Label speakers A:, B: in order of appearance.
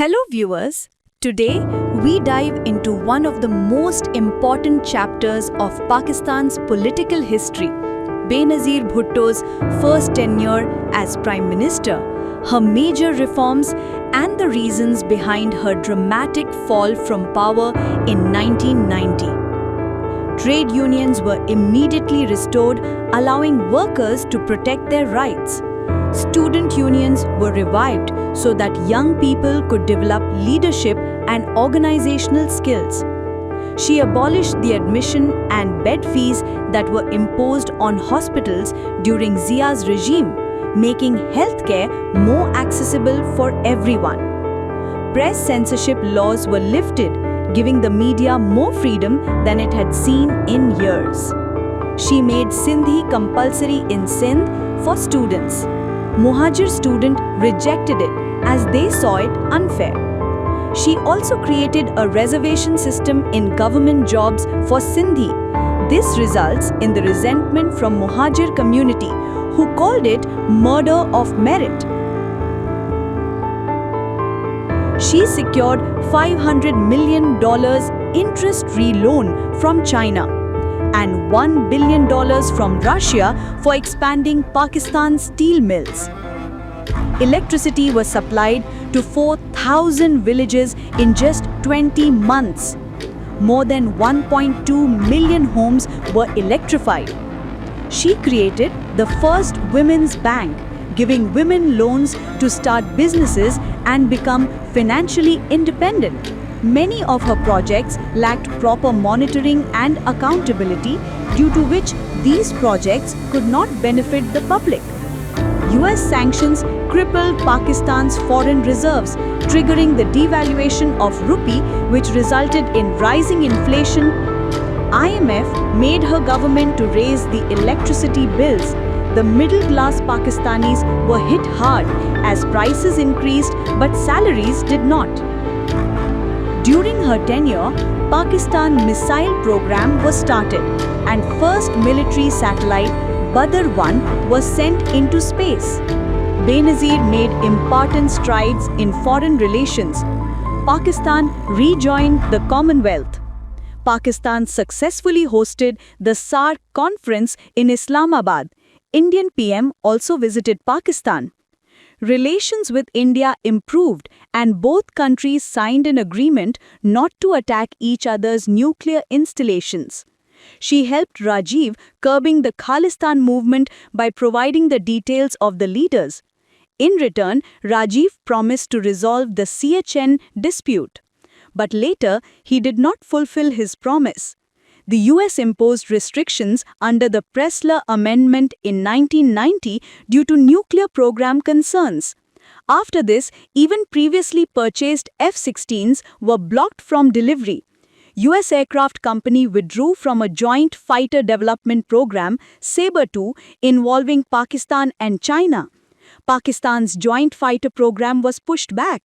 A: Hello viewers, today we dive into one of the most important chapters of Pakistan's political history, Benazir Bhutto's first tenure as Prime Minister, her major reforms and the reasons behind her dramatic fall from power in 1990. Trade unions were immediately restored, allowing workers to protect their rights. Student unions were revived so that young people could develop leadership and organizational skills. She abolished the admission and bed fees that were imposed on hospitals during Zia's regime, making healthcare more accessible for everyone. Press censorship laws were lifted, giving the media more freedom than it had seen in years. She made Sindhi compulsory in Sindh for students. Muhajir students rejected it as they saw it unfair. She also created a reservation system in government jobs for Sindhi. This results in the resentment from Muhajir community, who called it murder of merit. She secured $500 million interest-free loan from China and $1 billion from Russia for expanding Pakistan's steel mills. Electricity was supplied to 4,000 villages in just 20 months. More than 1.2 million homes were electrified. She created the first women's bank, giving women loans to start businesses and become financially independent. Many of her projects lacked proper monitoring and accountability, due to which these projects could not benefit the public. US sanctions crippled Pakistan's foreign reserves, triggering the devaluation of rupee, which resulted in rising inflation. IMF made her government to raise the electricity bills. The middle-class Pakistanis were hit hard as prices increased but salaries did not. During her tenure, Pakistan missile program was started and first military satellite Badr 1 was sent into space. Benazir made important strides in foreign relations. Pakistan rejoined the Commonwealth. Pakistan successfully hosted the SAARC conference in Islamabad. Indian PM also visited Pakistan. Relations with India improved and both countries signed an agreement not to attack each other's nuclear installations. She helped Rajiv curbing the Khalistan movement by providing the details of the leaders. In return, Rajiv promised to resolve the CHN dispute. But later, he did not fulfill his promise. The US imposed restrictions under the Pressler Amendment in 1990 due to nuclear program concerns. After this, even previously purchased F-16s were blocked from delivery. US aircraft company withdrew from a joint fighter development program, Sabre 2, involving Pakistan and China. Pakistan's joint fighter program was pushed back.